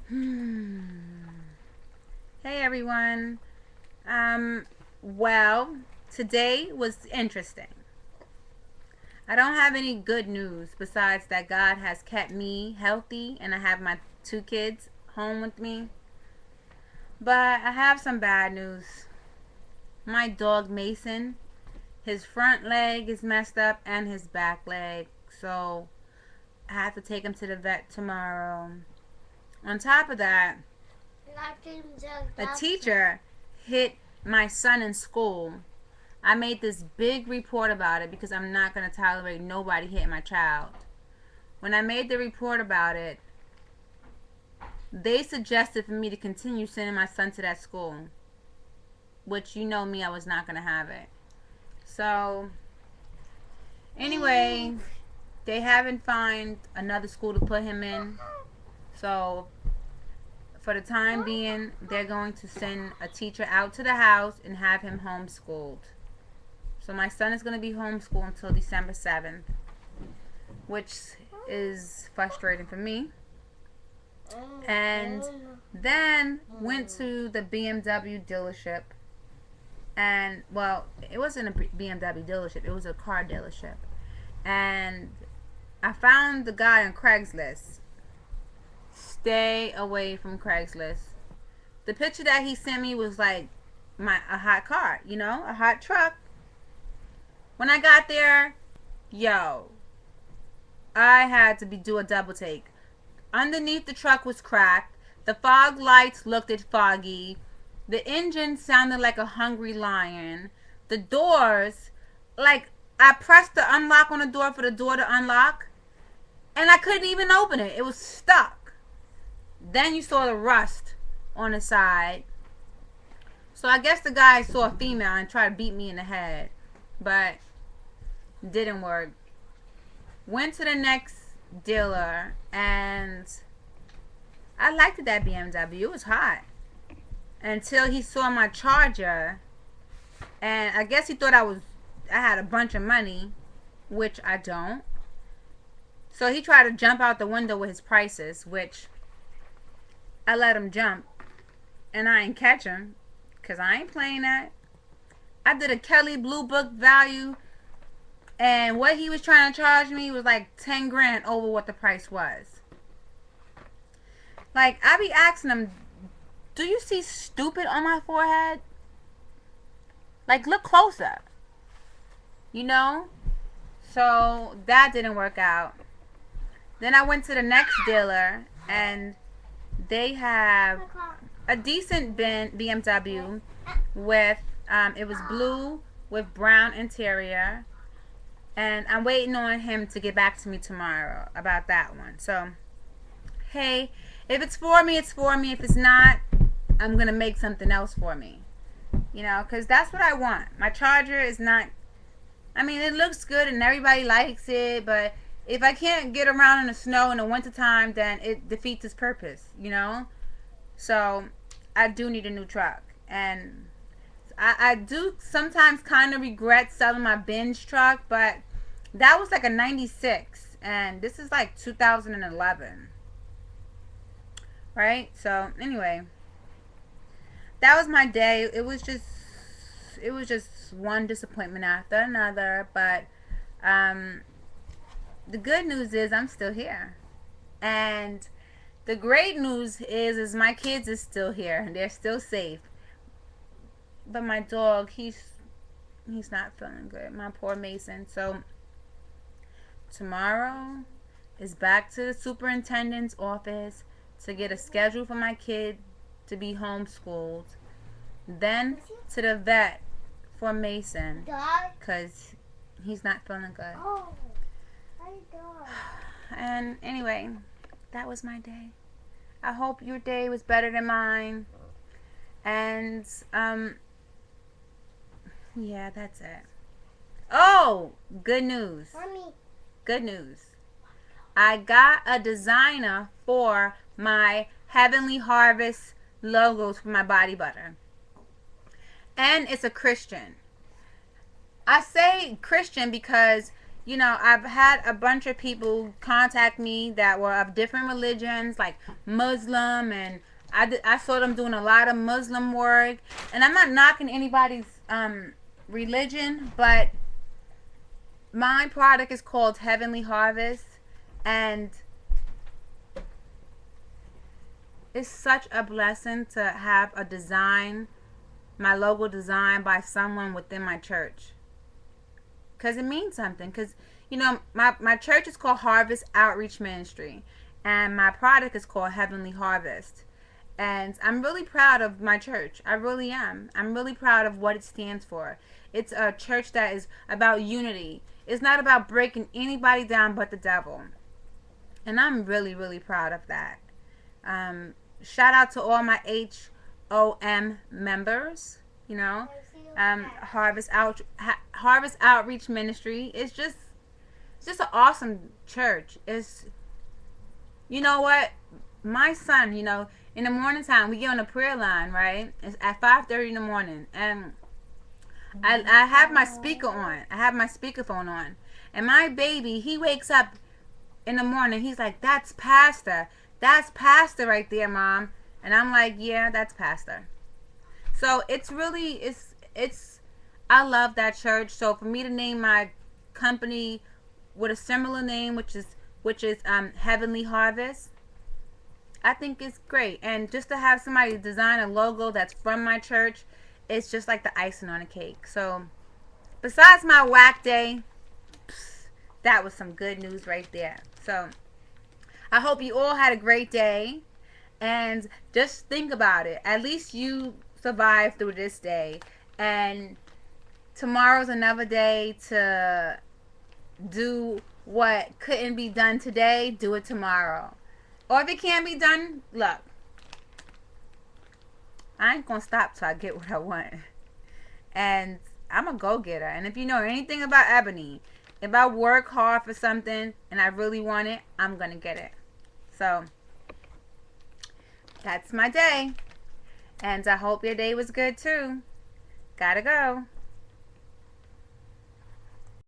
Hey everyone. Well, today was interesting. I don't have any good news besides that God has kept me healthy and I have my two kids home with me. But I have some bad news. My dog Mason, his front leg is messed up and his back leg. So I have to take him to the vet tomorrow. On top of that, a teacher hit my son in school. I made this big report about it because I'm not going to tolerate nobody hitting my child. When I made the report about it, they suggested for me to continue sending my son to that school, which you know me, I was not going to have it. So, anyway, they haven't found another school to put him in. So, for the time being, they're going to send a teacher out to the house and have him homeschooled. So my son is going to be homeschooled until December 7th, which is frustrating for me. And then went to the BMW dealership. And, well, it wasn't a BMW dealership. It was a car dealership. And I found the guy on Craigslist. Stay away from Craigslist. The picture that he sent me was like a hot car, a hot truck. When I got there, I had to do a double take. Underneath the truck was cracked. The fog lights looked foggy. The engine sounded like a hungry lion. The doors, like I pressed the unlock on the door for the door to unlock, and I couldn't even open it. It was stuck. Then you saw the rust on the side. So I guess the guy saw a female and tried to beat me in the head. But didn't work. Went to the next dealer and I liked that BMW. It was hot. Until he saw my Charger. And I guess he thought I had a bunch of money, which I don't. So he tried to jump out the window with his prices, which I let him jump. And I ain't catch him. Because I ain't playing that. I did a Kelly Blue Book value. And what he was trying to charge me was like 10 grand over what the price was. Like, I be asking him, do you see stupid on my forehead? Like, look closer. So, that didn't work out. Then I went to the next dealer, and they have a decent BMW with, it was blue with brown interior. And I'm waiting on him to get back to me tomorrow about that one. So, hey, if it's for me, it's for me. If it's not, I'm going to make something else for me. Because that's what I want. My Charger is not, it looks good and everybody likes it. But if I can't get around in the snow in the wintertime, then it defeats its purpose, So, I do need a new truck. And I do sometimes kind of regret selling my binge truck, but that was like a 96 and this is like 2011, right? So anyway, that was my day. It was just one disappointment after another, but the good news is I'm still here, and the great news is my kids is still here and they're still safe. But my dog, he's not feeling good. My poor Mason. So tomorrow is back to the superintendent's office to get a schedule for my kid to be homeschooled. Then to the vet for Mason because he's not feeling good. And anyway, that was my day. I hope your day was better than mine. And yeah, that's it. Oh, good news. Mommy. Good news. I got a designer for my Heavenly Harvest logos for my body butter. And it's a Christian. I say Christian because I've had a bunch of people contact me that were of different religions, like Muslim, and I saw them doing a lot of Muslim work. And I'm not knocking anybody's religion, but my product is called Heavenly Harvest, and it's such a blessing to have a design, my logo designed by someone within my church. Because it means something. Because, my church is called Harvest Outreach Ministry, and my product is called Heavenly Harvest. And I'm really proud of my church. I really am. I'm really proud of what it stands for. It's a church that is about unity. It's not about breaking anybody down but the devil. And I'm really, really proud of that. Shout out to all my HOM members. Harvest Outreach Ministry. It's just an awesome church. It's, you know what, my son, in the morning time we get on the prayer line, right? It's at 5:30 in the morning, and I have my speaker on. I have my speakerphone on, and my baby, he wakes up in the morning. He's like, "That's Pastor. That's Pastor right there, Mom." And I'm like, "Yeah, that's Pastor." So it's really, it's I love that church. So for me to name my company with a similar name, which is Heavenly Harvest, I think it's great. And just to have somebody design a logo that's from my church, it's just like the icing on a cake. So besides my whack day, that was some good news right there. So I hope you all had a great day. And just think about it. At least you survived through this day. And tomorrow's another day to do what couldn't be done today. Do it tomorrow. Or if it can't be done, look, I ain't gonna stop till I get what I want. And I'm a go-getter. And if you know anything about Ebony, if I work hard for something and I really want it, I'm gonna get it. So that's my day. And I hope your day was good too. Gotta go.